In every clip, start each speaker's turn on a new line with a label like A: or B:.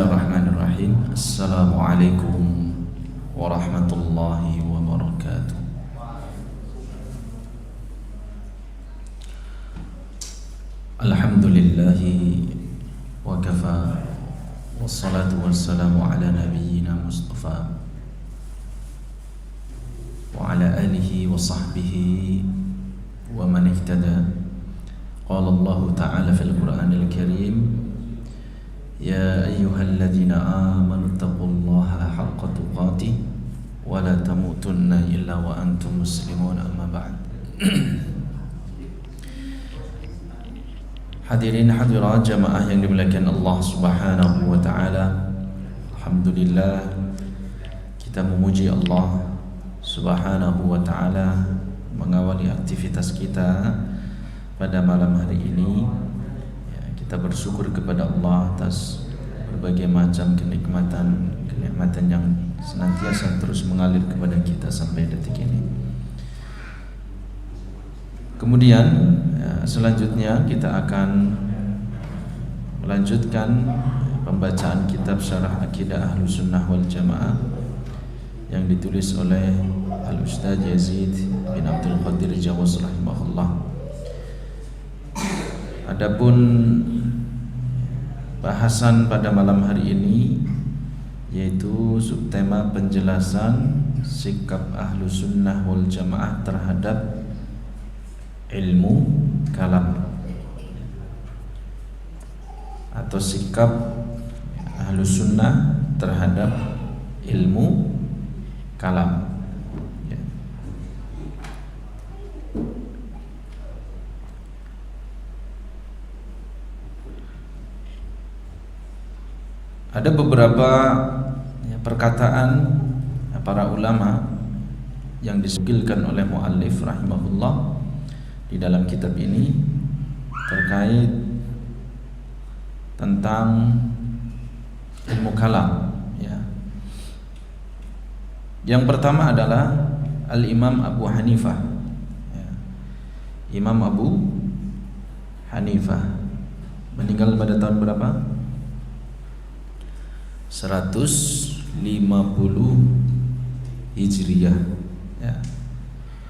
A: Bismillahirrahmanirrahim. Assalamualaikum warahmatullahi wabarakatuh. Alhamdulillahi wa kafa, wassalatu wassalamu ala nabiyyina Mustafa wa ala alihi wa sahbihi wa man ihtada. Qala Allah ta'ala fil Qur'anil Karim, ya ayyuhalladzina amanu taqullaha haqqa tuqatih wa la tamutunna illa wa antum muslimun, amma ba'd. Hadirin hadirat jamaah yang dimuliakan Allah Subhanahu wa taala. Alhamdulillah, kita memuji Allah Subhanahu wa taala mengawali aktivitas kita pada malam hari ini. Kita bersyukur kepada Allah atas berbagai macam kenikmatan yang senantiasa terus mengalir kepada kita sampai detik ini. Kemudian selanjutnya kita akan melanjutkan pembacaan kitab Syarah Aqidah Ahlussunnah wal Jamaah yang ditulis oleh Al-Ustaz Yazid bin Abdul Qadir Jawaz rahimahullah. Adapun bahasan pada malam hari ini yaitu subtema penjelasan sikap Ahlussunnah wal Jamaah terhadap ilmu kalam, atau sikap Ahlussunnah terhadap ilmu kalam. Ada beberapa perkataan para ulama yang disebutkan oleh muallif rahimahullah di dalam kitab ini terkait tentang ilmu kalam. Yang pertama adalah Al-Imam Abu Hanifah. Imam Abu Hanifah meninggal pada tahun berapa? 150 Hijriyah.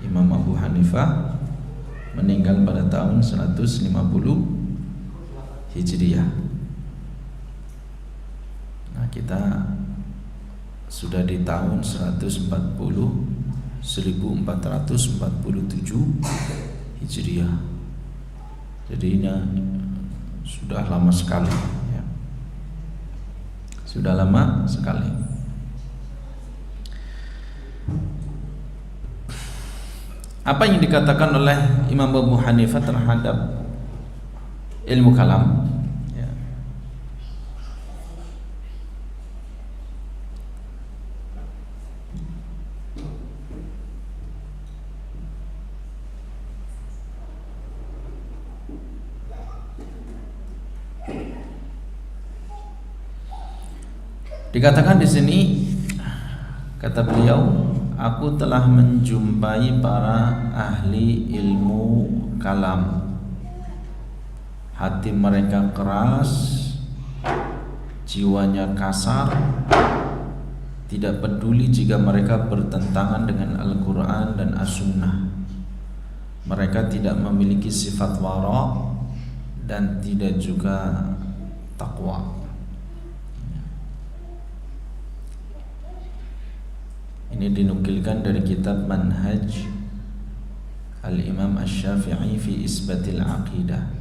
A: Imam Abu Hanifah meninggal pada tahun 150 Hijriyah. Nah, kita sudah di tahun 1447 Hijriyah. Jadi ini sudah lama sekali, sudah lama sekali. Apa yang dikatakan oleh Imam Abu Hanifah terhadap ilmu kalam? Dikatakan di sini, kata beliau, aku telah menjumpai para ahli ilmu kalam. Hati mereka keras, jiwanya kasar, tidak peduli jika mereka bertentangan dengan Al-Quran dan As-Sunnah. Mereka tidak memiliki sifat wara dan tidak juga taqwa. Ini dinukilkan dari kitab Manhaj Al-Imam Asy-Syafi'i fi Isbatil Aqidah.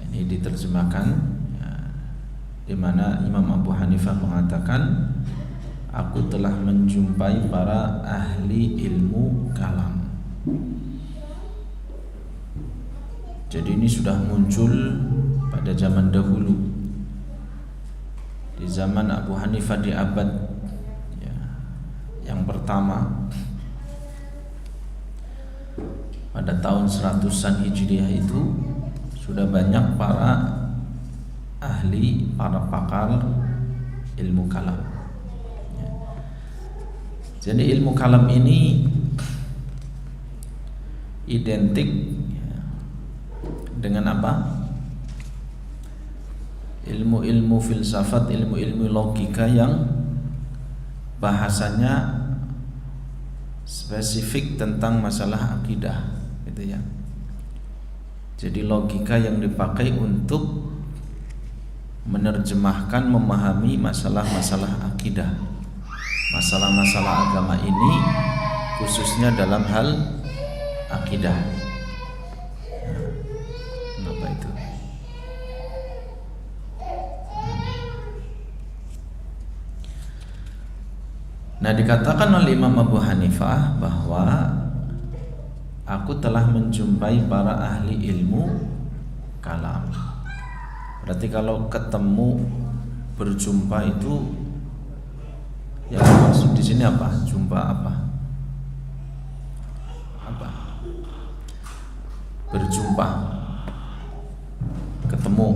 A: Ini diterjemahkan di mana Imam Abu Hanifah mengatakan, aku telah menjumpai para ahli ilmu kalam. Jadi ini sudah muncul pada zaman dahulu, di zaman Abu Hanifah di abad yang pertama, pada tahun 100-an Hijriah itu sudah banyak para ahli, para pakar ilmu kalam. Jadi ilmu kalam ini identik dengan apa? ilmu-ilmu filsafat, ilmu-ilmu logika yang bahasanya spesifik tentang masalah akidah, gitu ya. Jadi logika yang dipakai untuk menerjemahkan, memahami masalah-masalah akidah, masalah-masalah agama ini, khususnya dalam hal akidah. Kenapa itu? Nah, dikatakan oleh Imam Abu Hanifah bahwa aku telah menjumpai para ahli ilmu kalam. Berarti kalau ketemu, berjumpa itu yang maksud di sini apa? Jumpa apa? Apa? Berjumpa, ketemu,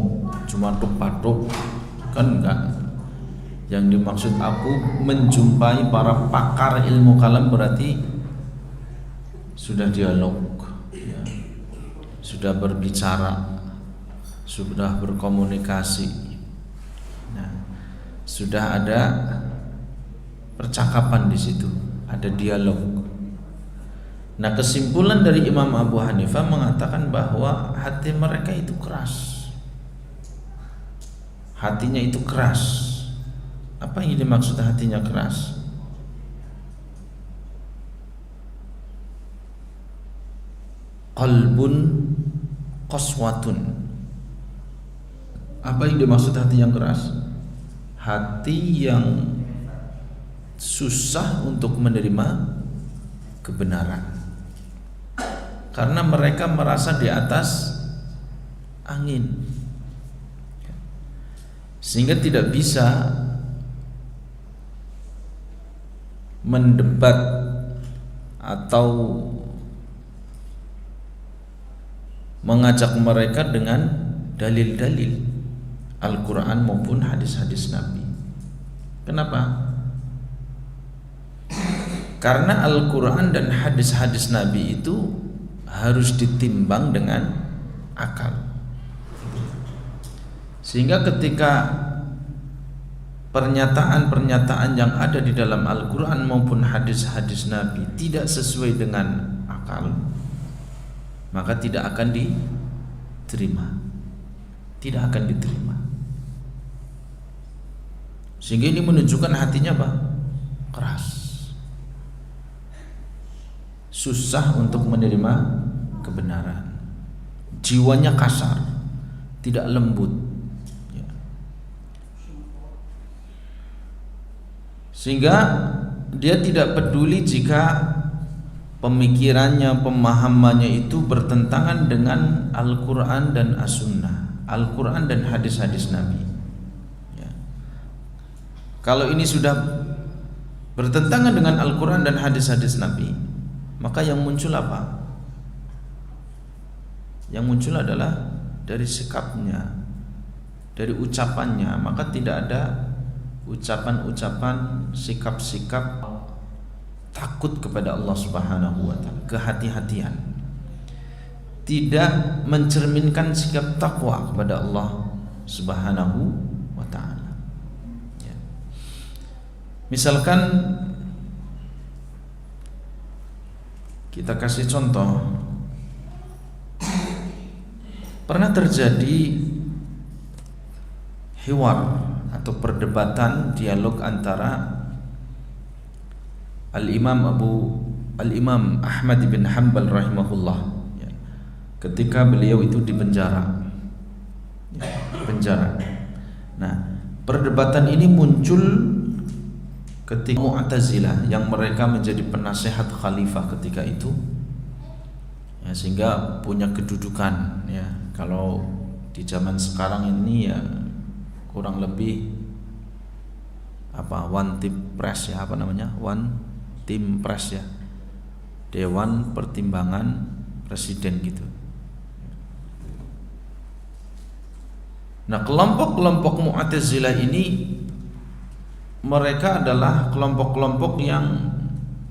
A: cuma tuk-patuk kan enggak. Yang dimaksud aku menjumpai para pakar ilmu kalam berarti sudah dialog, ya, sudah berbicara, sudah berkomunikasi, nah, sudah ada percakapan di situ, ada dialog. Nah, kesimpulan dari Imam Abu Hanifah mengatakan bahwa hati mereka itu keras, hatinya itu keras. Apa yang dimaksud hatinya keras? Qalbun qaswatun. Apa yang dimaksud hati yang keras? Hati yang susah untuk menerima kebenaran, karena mereka merasa di atas angin, sehingga tidak bisa mendebat atau mengajak mereka dengan dalil-dalil Al-Quran maupun hadis-hadis Nabi. Kenapa? Karena Al-Quran dan hadis-hadis Nabi itu harus ditimbang dengan akal. Sehingga ketika pernyataan-pernyataan yang ada di dalam Al-Quran maupun hadis-hadis Nabi tidak sesuai dengan akal, maka tidak akan diterima, tidak akan diterima. Sehingga ini menunjukkan hatinya apa? Keras, susah untuk menerima kebenaran, jiwanya kasar, tidak lembut. Sehingga dia tidak peduli jika pemikirannya, pemahamannya itu bertentangan dengan Al-Quran dan As-Sunnah, Al-Quran dan hadis-hadis Nabi, ya. Kalau ini sudah bertentangan dengan Al-Quran dan hadis-hadis Nabi, maka yang muncul apa? Yang muncul adalah dari sikapnya, dari ucapannya. Maka tidak ada ucapan-ucapan, sikap-sikap takut kepada Allah Subhanahu wa taala, kehati-hatian, tidak mencerminkan sikap takwa kepada Allah Subhanahu wa taala, ya. Misalkan kita kasih contoh, pernah terjadi hiwar atau perdebatan, dialog antara Al-Imam Ahmad bin Hanbal rahimahullah, ya, ketika beliau itu di penjara. Nah, perdebatan ini muncul ketika Mu'tazilah yang mereka menjadi penasehat khalifah ketika itu, ya, sehingga punya kedudukan, ya. Kalau di zaman sekarang ini ya kurang lebih one team press, ya, one team press, ya, Dewan Pertimbangan Presiden gitu. Nah, kelompok-kelompok Mu'tazilah ini mereka adalah kelompok-kelompok yang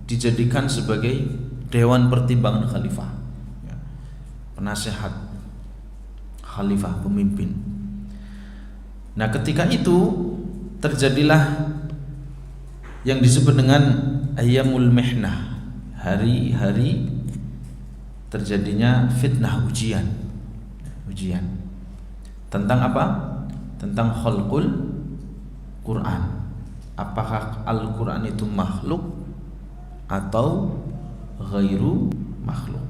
A: dijadikan sebagai Dewan Pertimbangan Khalifah, ya, penasehat Khalifah, pemimpin. Nah, ketika itu terjadilah yang disebut dengan ayyamul mihnah, hari-hari terjadinya fitnah, ujian. Tentang apa? Tentang khalqul Quran. Apakah Al-Quran itu makhluk atau ghairu makhluk?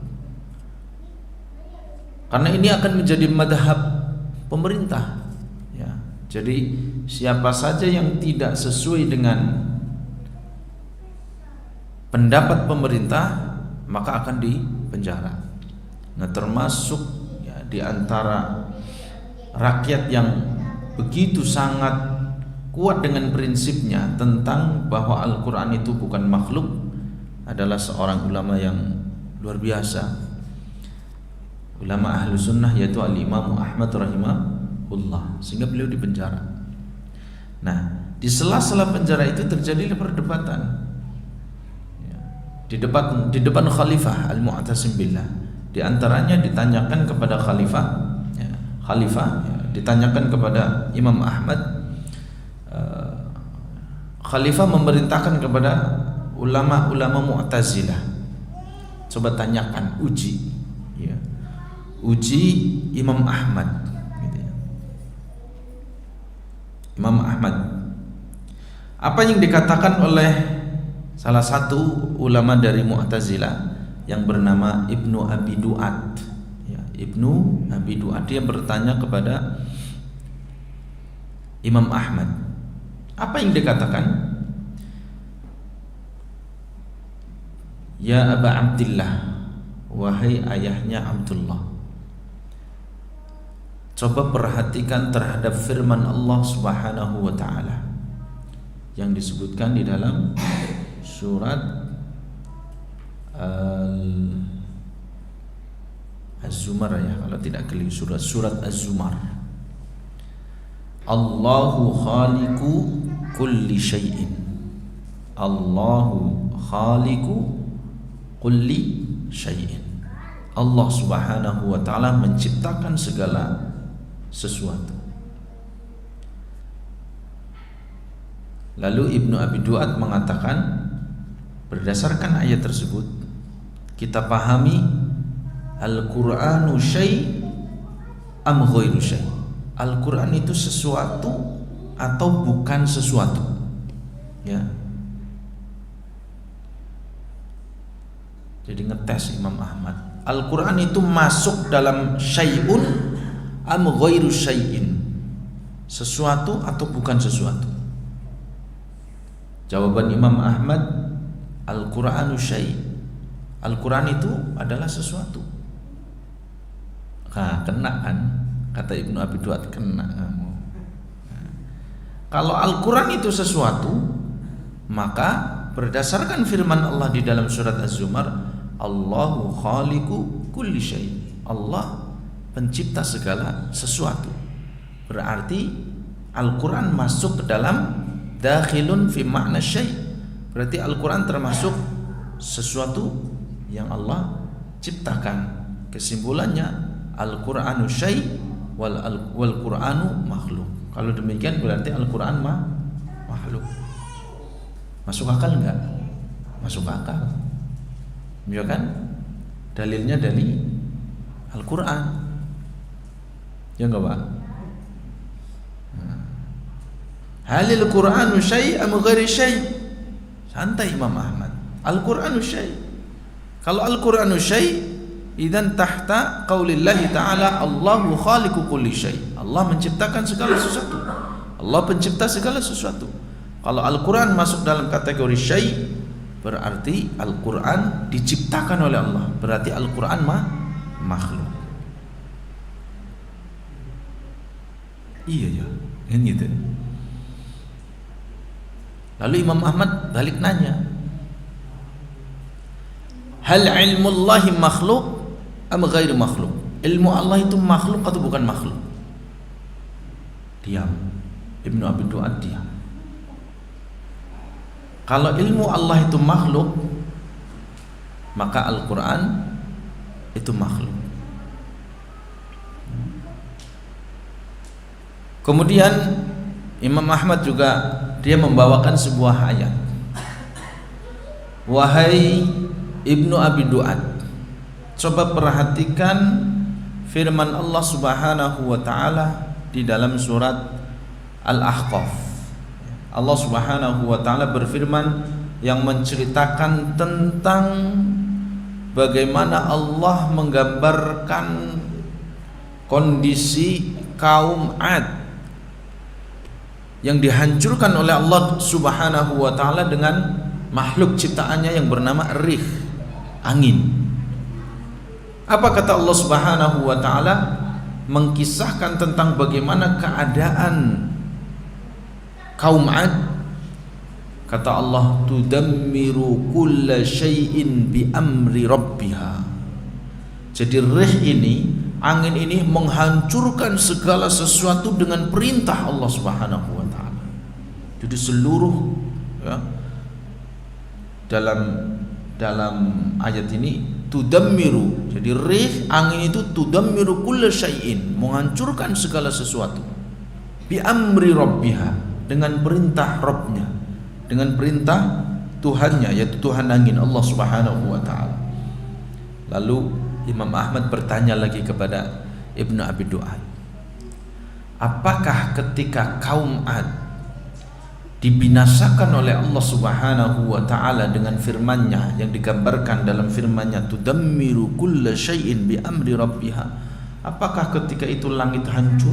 A: Karena ini akan menjadi madhab pemerintah, ya. Jadi siapa saja yang tidak sesuai dengan pendapat pemerintah maka akan dipenjara. Nah, termasuk ya, di antara rakyat yang begitu sangat kuat dengan prinsipnya tentang bahwa Al-Quran itu bukan makhluk adalah seorang ulama yang luar biasa, ulama ahlu sunnah, yaitu Al-Imam Ahmad rahimahullah, sehingga beliau dipenjara. Nah, di sela-sela penjara itu terjadi perdebatan di depan Khalifah Al-Mu'tasim billah. Di antaranya ditanyakan kepada Khalifah, ditanyakan kepada Imam Ahmad. Khalifah memerintahkan kepada ulama-ulama Mu'tazilah, coba tanyakan, uji Imam Ahmad, gitu ya. Imam Ahmad, apa yang dikatakan oleh salah satu ulama dari Mu'tazilah yang bernama Ibnu Abi Duat, ya, Ibnu Abi Duat, dia bertanya kepada Imam Ahmad. Apa yang dikatakan? Ya Aba Abdillah, wahai ayahnya Abdullah, coba perhatikan terhadap firman Allah Subhanahu wa taala yang disebutkan di dalam surat Az-Zumar, ya, kalau tidak keliru surat Az-Zumar. Allahu khaliqu kulli syai'in. Allahu khaliqu kulli syai'in. Allah Subhanahu wa taala menciptakan segala sesuatu. Lalu Ibnu Abi Duat mengatakan, berdasarkan ayat tersebut kita pahami Al-Qur'anu syai' am ghairu syai'. Al-Qur'an itu sesuatu atau bukan sesuatu, ya. Jadi ngetes Imam Ahmad, Al-Qur'an itu masuk dalam syai'un am ghairu syai'in, sesuatu atau bukan sesuatu. Jawaban Imam Ahmad, Al-Qur'anu syai'. Al-Qur'an itu adalah sesuatu. Nah, kena kan? Kata Ibnu Abi Duat, kena kamu. Nah, kalau Al-Qur'an itu sesuatu, maka berdasarkan firman Allah di dalam surat Az-Zumar, Allahu khaliqu kulli syai'. Allah pencipta segala sesuatu. Berarti Al-Qur'an masuk ke dalam dakhilun fi makna syai'. Berarti Al-Qur'an termasuk sesuatu yang Allah ciptakan. Kesimpulannya Al-Qur'anu syai' wal Qur'anu makhluk. Kalau demikian berarti Al-Qur'an makhluk. Masuk akal enggak? Masuk akal. Ya kan? Dalilnya dari Al-Qur'an. Ya enggak, Pak? Halil Qur'anu syai' am ghairi syai'? Santai Imam Ahmad. Al-Qur'anu syai'. Kalau Al-Qur'anu syai', idzan tahta qaulillahi ta'ala Allahu khaliqu kulli syai'. Allah menciptakan segala sesuatu. Allah pencipta segala sesuatu. Kalau Al-Qur'an masuk dalam kategori syai', berarti Al-Qur'an diciptakan oleh Allah. Berarti Al-Qur'an makhluk. Iya ya, kan gitu. Lalu Imam Ahmad balik nanya, hal ilmullahi makhluk am ghairu makhluk? Ilmu Allah itu makhluk atau bukan makhluk? Diam. Ibnu Abi Duat diam. Kalau ilmu Allah itu makhluk, maka Al-Quran itu makhluk. Kemudian Imam Ahmad juga dia membawakan sebuah ayat. Wahai Ibnu Abi Duat, coba perhatikan firman Allah Subhanahu wa taala di dalam surat Al-Ahqaf. Allah Subhanahu wa taala berfirman yang menceritakan tentang bagaimana Allah menggambarkan kondisi kaum Ad yang dihancurkan oleh Allah Subhanahu wa taala dengan makhluk ciptaannya yang bernama rih, angin. Apa kata Allah Subhanahu wa taala? Mengkisahkan tentang bagaimana keadaan kaum Ad. Kata Allah, tudammiru kulla syai'in bi amri rabbiha. Jadi rih ini, angin ini menghancurkan segala sesuatu dengan perintah Allah Subhanahu wa taala. Jadi seluruh ya, dalam ayat ini tudammiru. Jadi rih, angin itu tudammiru kulla syai'in, menghancurkan segala sesuatu. Bi amri rabbiha, dengan perintah Rabbnya, dengan perintah Tuhannya, yaitu Tuhan angin, Allah Subhanahu wa taala. Lalu Imam Ahmad bertanya lagi kepada Ibnu Abi Duat, apakah ketika kaum Ad dibinasakan oleh Allah Subhanahu wa taala dengan firman-Nya yang digambarkan dalam firman-Nya tudammiru kulla syai'in bi amri rabbiha, apakah ketika itu langit hancur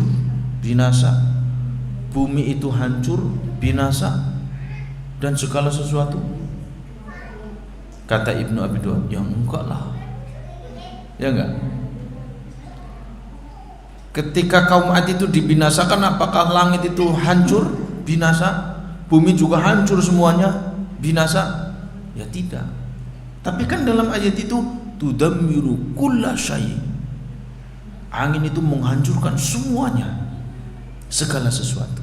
A: binasa, bumi itu hancur binasa, dan segala sesuatu? Kata Ibnu Abi Duat, ya enggak lah. Ya enggak? Ketika kaum Ad itu dibinasakan, apakah langit itu hancur binasa, bumi juga hancur semuanya binasa? Ya tidak. Tapi kan dalam ayat itu tudammiru kulla syai', angin itu menghancurkan semuanya, segala sesuatu.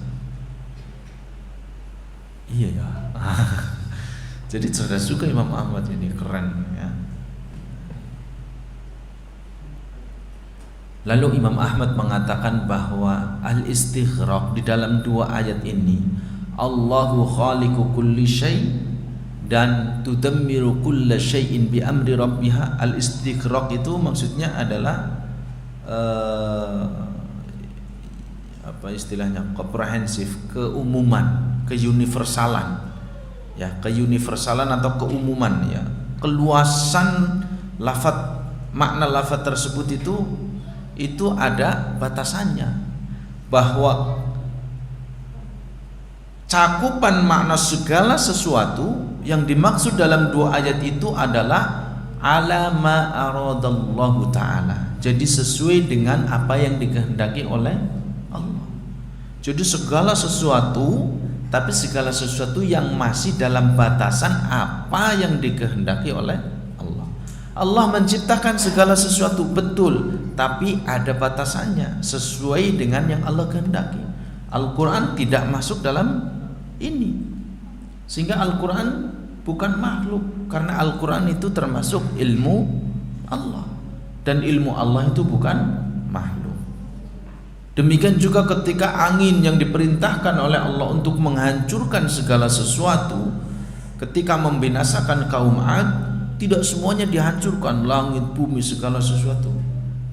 A: Iya ya. Jadi saudara suka Imam Ahmad ini keren ya. Lalu Imam Ahmad mengatakan bahwa al-istighraq di dalam dua ayat ini, Allahu khaliqu kulli syai' dan tudammiru kulla syai'in bi amri rabbiha. Al-istighraq itu maksudnya adalah apa istilahnya, komprehensif, keumuman, keuniversalan ya, keuniversalan atau keumuman ya, keluasan lafaz, makna lafaz tersebut itu ada batasannya, bahwa cakupan makna segala sesuatu yang dimaksud dalam dua ayat itu adalah ala ma aradallahu ta'ala, jadi sesuai dengan apa yang dikehendaki oleh Allah. Jadi segala sesuatu, tapi segala sesuatu yang masih dalam batasan apa yang dikehendaki oleh Allah. Allah menciptakan segala sesuatu betul, tapi ada batasannya sesuai dengan yang Allah kehendaki. Al-Quran tidak masuk dalam ini, sehingga Al-Quran bukan makhluk, karena Al-Quran itu termasuk ilmu Allah, dan ilmu Allah itu bukan makhluk. Demikian juga ketika angin yang diperintahkan oleh Allah untuk menghancurkan segala sesuatu, ketika membinasakan kaum Ad, tidak semuanya dihancurkan, langit, bumi, segala sesuatu,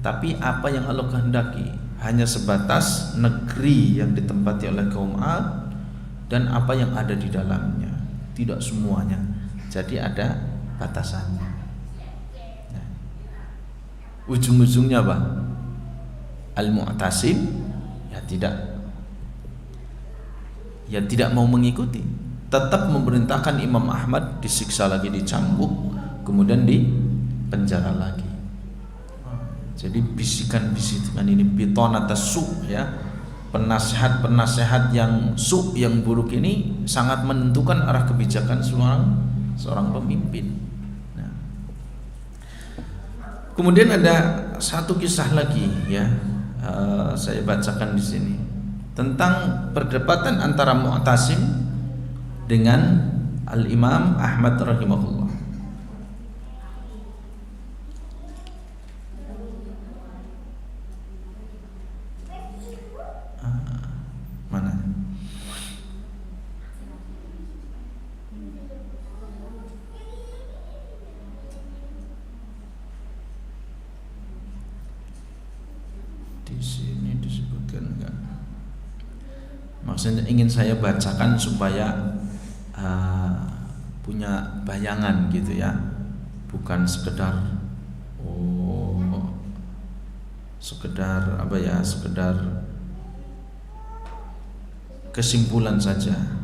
A: tapi apa yang Allah kehendaki, hanya sebatas negeri yang ditempati oleh kaum Ad dan apa yang ada di dalamnya, tidak semuanya. Jadi ada batasannya. Nah, ujung-ujungnya apa? Al-Mu'tasim ya tidak mau mengikuti, tetap memerintahkan Imam Ahmad disiksa lagi, dicambuk, kemudian di penjara lagi. Jadi bisikan-bisikan ini bitonata su ya, penasehat-penasehat yang su, yang buruk ini sangat menentukan arah kebijakan seorang pemimpin. Nah, kemudian ada satu kisah lagi ya, saya bacakan di sini tentang perdebatan antara Mu'tasim dengan Al-Imam Ahmad rahimahullah. Maksudnya ingin saya bacakan supaya punya bayangan gitu ya, bukan sekedar sekedar kesimpulan saja.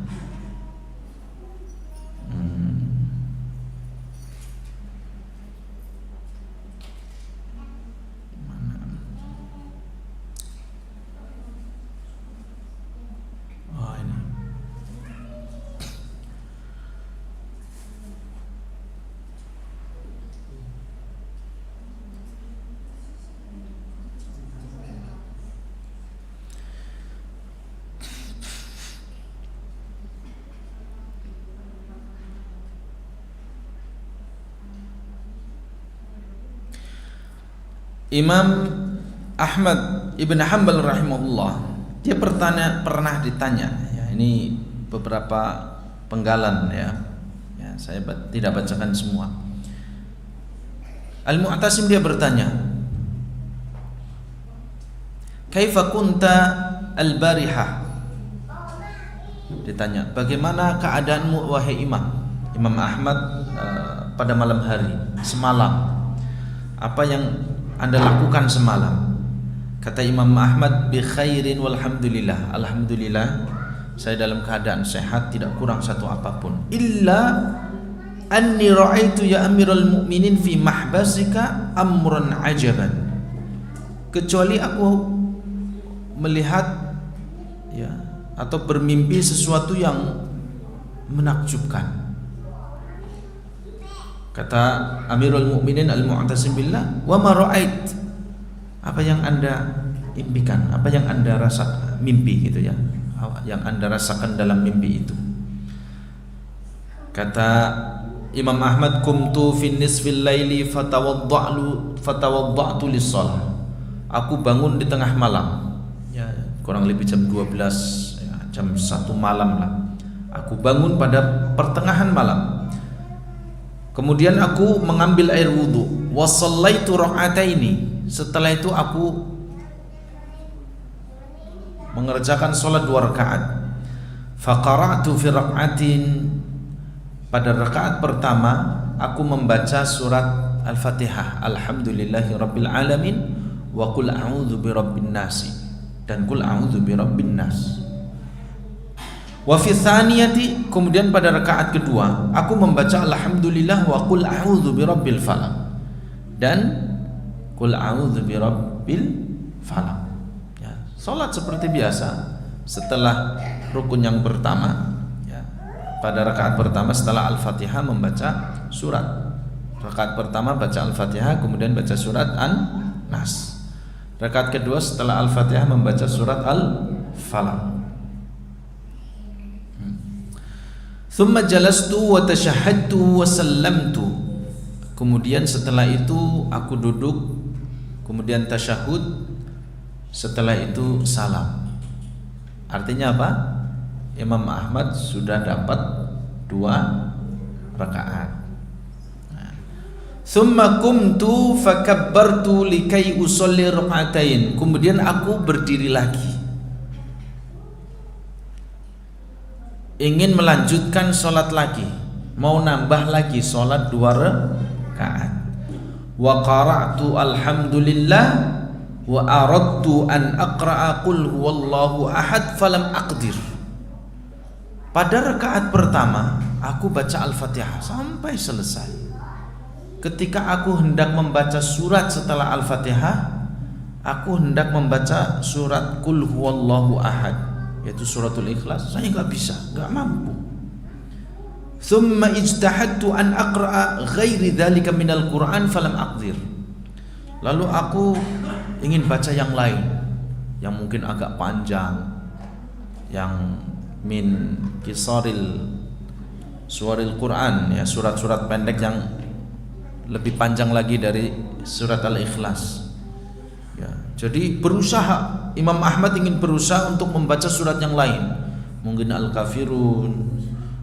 A: Imam Ahmad Ibn Hanbal rahimahullah, dia pernah ditanya ya, ini beberapa penggalan ya, saya tidak bacakan semua. Al-Mu'tasim dia bertanya, kaifa kunta al-barihah? Ditanya, bagaimana keadaanmu wahai Imam Ahmad pada malam hari, semalam? Apa yang Anda lakukan semalam? Kata Imam Ahmad, bi khairin walhamdulillah. Alhamdulillah, saya dalam keadaan sehat, tidak kurang satu apapun. Illa anni ra'aitu ya amiral mu'minin fi mahbasika amran ajaban. Kecuali aku melihat ya, atau bermimpi sesuatu yang menakjubkan. Kata Amirul Mukminin Al-Mu'tasim billah, wa ma ra'ait? Apa yang Anda impikan? Apa yang Anda rasa mimpi gitu ya? Yang Anda rasakan dalam mimpi itu. Kata Imam Ahmad, kumtu fi nisfil laili fatawadda'tu lis-shalah. Aku bangun di tengah malam. Ya, kurang lebih jam 12 ya, jam 1 malam lah. Aku bangun pada pertengahan malam. Kemudian aku mengambil air wudu, wa shallaitu raka'ataini. Setelah itu aku mengerjakan salat 2 rakaat. Fa qara'tu fi raka'atin. Pada rakaat pertama aku membaca surat Al-Fatihah, Alhamdulillahirabbil alamin wa qul a'udzu birabbin nas dan qul a'udzu birabbin nas. Wa fi tsaniyati, kemudian pada rakaat kedua aku membaca alhamdulillah wa qul a'udzu birabbil falaq dan qul a'udzu birabbil falaq. Ya, salat seperti biasa. Setelah rukun yang pertama ya, pada rakaat pertama setelah Al-Fatihah membaca surat. Rakaat pertama baca Al-Fatihah, kemudian baca surat An-Nas. Rakaat kedua setelah Al-Fatihah membaca surat Al-Falaq. Thumma jalastu wa tashahhadtu wa sallamtu. Kemudian setelah itu aku duduk, kemudian tasyahud, setelah itu salam. Artinya apa? Imam Ahmad sudah dapat 2 rakaat. Thumma qumtu fakabbartu likai usolli raka'atain. Kemudian aku berdiri lagi, ingin melanjutkan sholat lagi, mau nambah lagi sholat 2 rakaat. Wa qara'tu alhamdulillah wa aradtu an aqra'a qul huwallahu ahad falam aqdir. Pada rakaat pertama aku baca Al-Fatihah sampai selesai. Ketika aku hendak membaca surat setelah Al-Fatihah, aku hendak membaca surat qul huwallahu ahad, yaitu suratul Ikhlas, saya nggak bisa, nggak mampu. Thumma ijtahadtu an aqra'a ghairi dzalika minal Qur'an falam aqdir. Lalu aku ingin baca yang lain, yang mungkin agak panjang, yang min kisaril suwaril Qur'an, ya, surat-surat pendek yang lebih panjang lagi dari surat Al-Ikhlas. Ya, jadi berusaha, Imam Ahmad ingin berusaha untuk membaca surat yang lain, mungkin Al-Kafirun,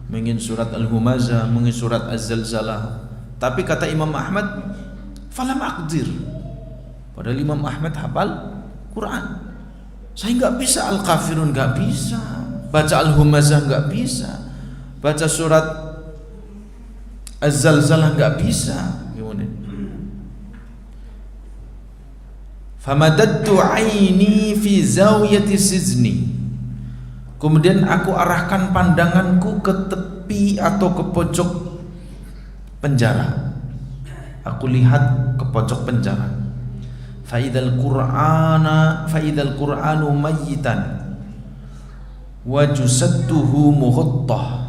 A: mungkin surat Al-Humazah, mungkin surat Az-Zalzalah. Tapi kata Imam Ahmad, falam aqdir. Padahal Imam Ahmad hafal Quran. Saya nggak bisa Al-Kafirun, nggak bisa. baca Al-Humazah nggak bisa, baca surat Az-Zalzalah nggak bisa. Gimana? Famadattu aini fi zawiyati sizni. Kemudian aku arahkan pandanganku ke tepi atau ke pojok penjara. Aku lihat ke pojok penjara. Faidal Qur'anu mayyitan wa jusadduhu mughattah.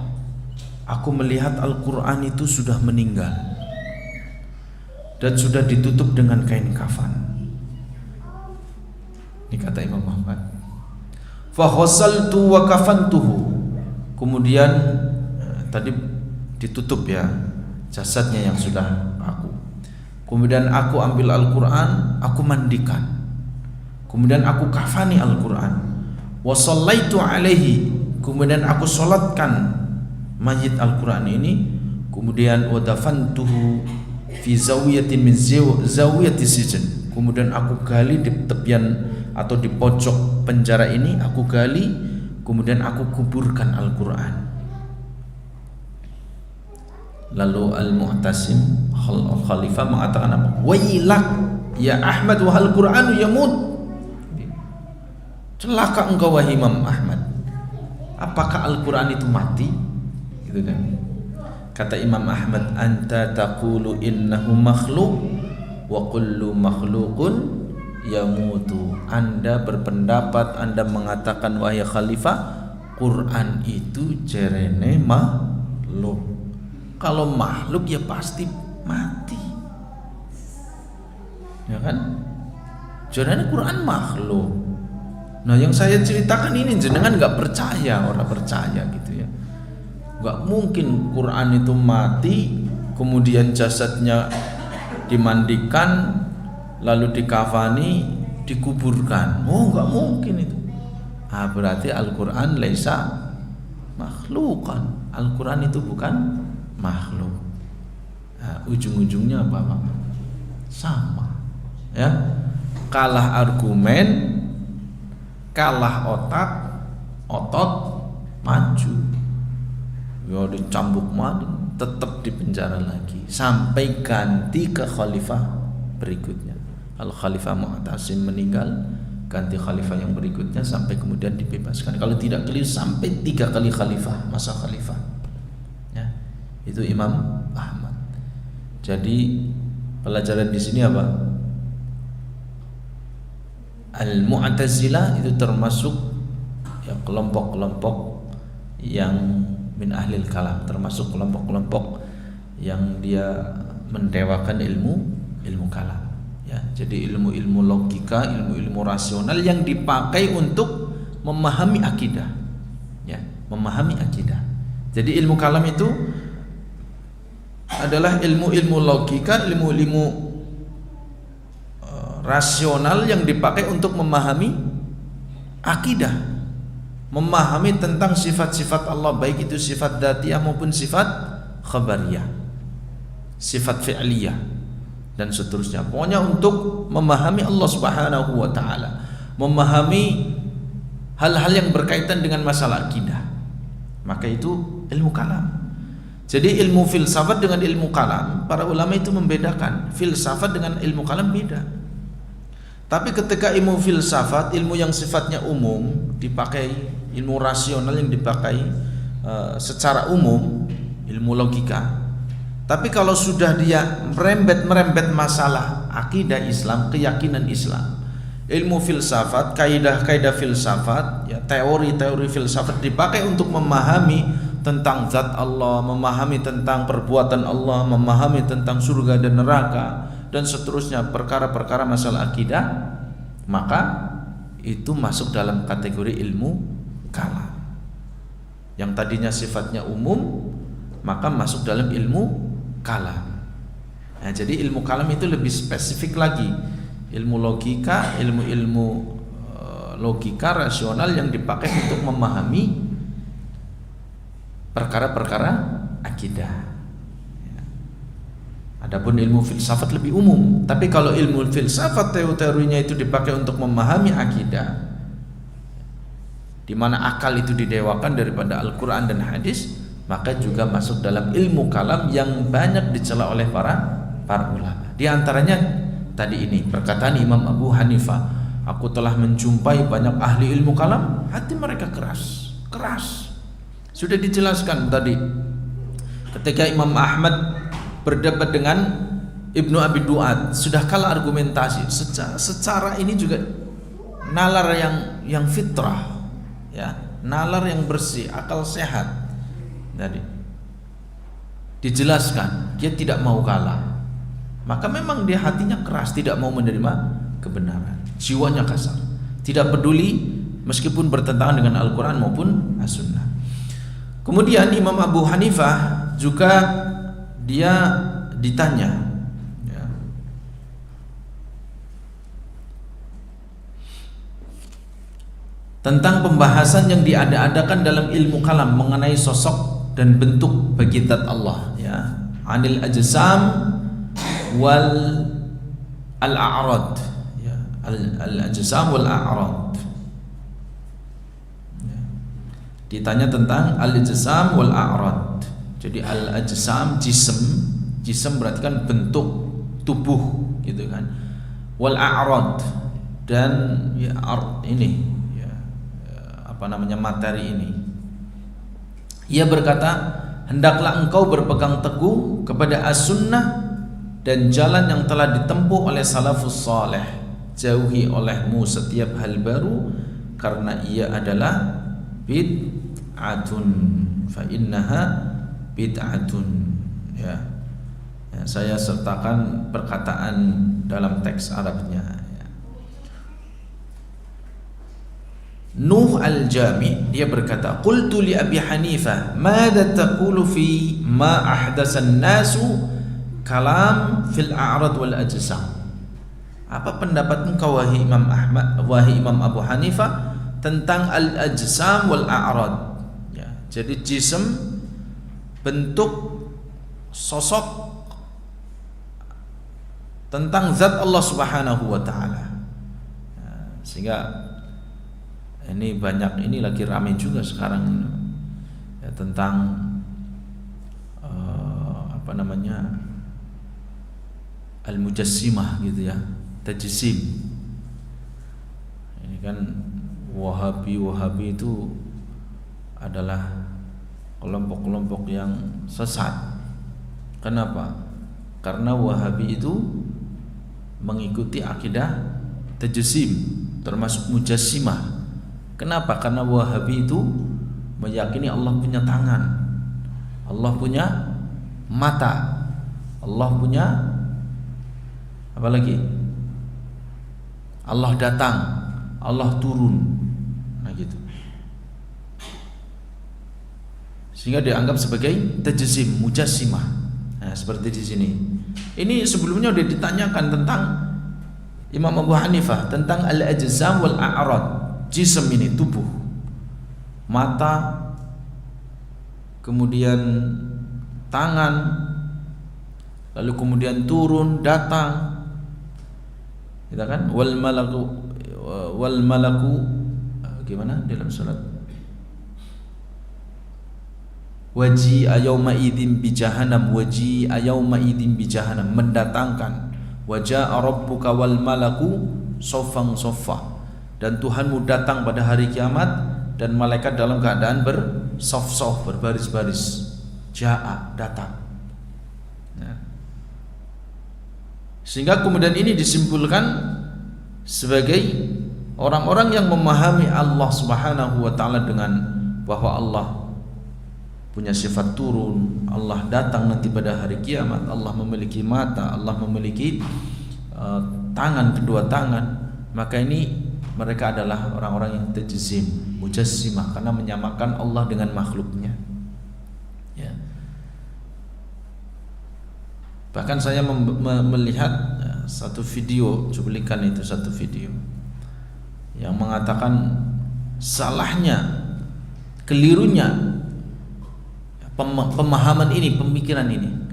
A: Aku melihat Al-Qur'an itu sudah meninggal dan sudah ditutup dengan kain kafan. Ini kata Imam Ahmad. Fa khassaltu wa kafantuhu. Kemudian tadi ditutup ya jasadnya yang sudah aku. Kemudian aku ambil Al-Qur'an, aku mandikan. Kemudian aku kafani Al-Qur'an. Wa shallaitu alaihi. Kemudian aku salatkan mayit Al-Qur'an ini. Kemudian wa dafantuhu fi zawiyatin min zawiyati sijn. Kemudian aku gali di tepian atau di pojok penjara ini, aku gali, kemudian aku kuburkan Al-Qur'an. Lalu Al-Mu'tasim Khalifah mengatakan apa? Wailak ya Ahmad wa Al-Qur'anu yamut. Celaka engkau wahai Imam Ahmad. Apakah Al-Qur'an itu mati? Gitu kan. Kata Imam Ahmad, anta taqulu innahu makhluq wa kullu makhluqun yamutu. Anda berpendapat, Anda mengatakan wahai Khalifah, Quran itu jerene makhluk. Kalau makhluk ya pasti mati, ya kan? Jerene Quran makhluk. Nah yang saya ceritakan ini jenengan nggak percaya, orang percaya gitu ya. Nggak mungkin Quran itu mati, kemudian jasadnya dimandikan, lalu dikafani, dikuburkan. Oh, enggak mungkin itu. Berarti Al-Qur'an laisa makhlukan. Al-Qur'an itu bukan makhluk. Ujung-ujungnya apa, Pak? Sama. Ya. Kalah argumen, kalah otot maju. Ya dicambuk maling, tetap di penjara lagi sampai ganti ke khalifah berikutnya. Al-Khalifah Mu'tasim meninggal, ganti khalifah yang berikutnya sampai kemudian dibebaskan. Kalau tidak keliru sampai 3 kali khalifah, masa khalifah. Ya, itu Imam Ahmad. Jadi pelajaran di sini apa? Al-Mu'tazilah itu termasuk ya kelompok-kelompok yang min ahlil kalam, termasuk kelompok-kelompok yang dia mendewakan ilmu kalam. Ya, jadi ilmu-ilmu logika, ilmu-ilmu rasional yang dipakai untuk memahami akidah. Ya, memahami akidah. Jadi ilmu kalam itu adalah ilmu-ilmu logika, ilmu-ilmu rasional yang dipakai untuk memahami akidah, memahami tentang sifat-sifat Allah, baik itu sifat dzatiyah maupun sifat khabariyah, sifat fi'liyah dan seterusnya. Pokoknya untuk memahami Allah Subhanahu wa taala, memahami hal-hal yang berkaitan dengan masalah akidah. Maka itu ilmu kalam. Jadi ilmu filsafat dengan ilmu kalam, para ulama itu membedakan. Filsafat dengan ilmu kalam beda. Tapi ketika ilmu filsafat, ilmu yang sifatnya umum dipakai, ilmu rasional yang dipakai secara umum, ilmu logika. Tapi kalau sudah dia merembet masalah akidah Islam, keyakinan Islam, ilmu filsafat, kaidah-kaidah filsafat, ya teori-teori filsafat dipakai untuk memahami tentang zat Allah, memahami tentang perbuatan Allah, memahami tentang surga dan neraka dan seterusnya, perkara-perkara masalah akidah, maka itu masuk dalam kategori ilmu kalam. Yang tadinya sifatnya umum, maka masuk dalam ilmu kalam. Nah, jadi ilmu kalam itu lebih spesifik lagi. Ilmu logika, ilmu logika rasional yang dipakai untuk memahami perkara-perkara akidah. Adapun ilmu filsafat lebih umum. Tapi kalau ilmu filsafat teorinya itu dipakai untuk memahami akidah, di mana akal itu didewakan daripada Al-Quran dan hadis, maka juga masuk dalam ilmu kalam yang banyak dicela oleh para ulama. Di antaranya tadi ini perkataan Imam Abu Hanifah, aku telah menjumpai banyak ahli ilmu kalam, hati mereka keras. Sudah dijelaskan tadi ketika Imam Ahmad berdebat dengan Ibnu Abi Duat, sudah kalah argumentasi. Secara ini juga nalar yang fitrah, ya, nalar yang bersih, akal sehat. Tadi dijelaskan dia tidak mau kalah, maka memang dia hatinya keras, tidak mau menerima kebenaran, jiwanya kasar, tidak peduli meskipun bertentangan dengan Al-Quran maupun As-Sunnah. Kemudian Imam Abu Hanifah juga dia ditanya, ya, tentang pembahasan yang diada-adakan dalam ilmu kalam mengenai sosok dan bentuk bagi zat Allah, ya, anil ajsam wal al-a'rad, ya, al-ajsam wal a'rad. Ditanya tentang al-ajsam wal a'rad. Jadi al-ajsam jism berarti kan bentuk tubuh gitu kan. Wal a'rad dan ya ini ya, apa namanya materi ini. Ia berkata, hendaklah engkau berpegang teguh kepada as-sunnah dan jalan yang telah ditempuh oleh salafus saleh. Jauhi olehmu setiap hal baru karena ia adalah bid'atun, fa innaha bid'atun, ya. Saya sertakan perkataan dalam teks Arabnya, ya. Nuh al-Jami dia berkata, qultu li Abi Hanifah madza taqulu fi ma ahdatsan nasu kalam fil a'rad wal ajsam. Apa pendapat engkau wahai Imam Ahmad, wahai Imam Abu Hanifah tentang al-ajsam wal a'rad, ya. Jadi jism, bentuk, sosok, tentang zat Allah Subhanahu wa taala. Ya, sehingga ini banyak, ini lagi ramai juga sekarang, ya, tentang apa namanya al-mujassimah gitu, ya, tajsim. Ini kan Wahabi itu adalah kelompok-kelompok yang sesat. Kenapa? Karena Wahabi itu mengikuti akidah tajsim, termasuk mujassimah. Kenapa? Karena Wahabi itu meyakini Allah punya tangan, Allah punya mata, Allah punya apa lagi? Allah datang, Allah turun, nah gitu. Sehingga dianggap sebagai tajsim, mujassimah. Nah, seperti di sini. Ini sebelumnya sudah ditanyakan tentang Imam Abu Hanifah tentang al-ajzam wal a'rad. Jism ini tubuh, mata, kemudian tangan, lalu kemudian turun, datang, kita kan wal malaku gimana dalam surat waji ayauma idzin bi jahannam, waji ayauma idzin bi jahannam, mendatangkan wajaa rabbuka wal malaku soffan soffa, dan Tuhanmu datang pada hari kiamat dan malaikat dalam keadaan bersof-sof, berbaris-baris. Jaa, datang, ya. Sehingga kemudian ini disimpulkan sebagai orang-orang yang memahami Allah Subhanahu wa taala dengan bahwa Allah punya sifat turun, Allah datang nanti pada hari kiamat, Allah memiliki mata, Allah memiliki tangan, kedua tangan. Maka ini mereka adalah orang-orang yang tajsim, mujassimah, karena menyamakan Allah dengan makhluknya, ya. Bahkan saya melihat satu video cuplikan, itu satu video yang mengatakan salahnya, kelirunya pemahaman ini, pemikiran ini.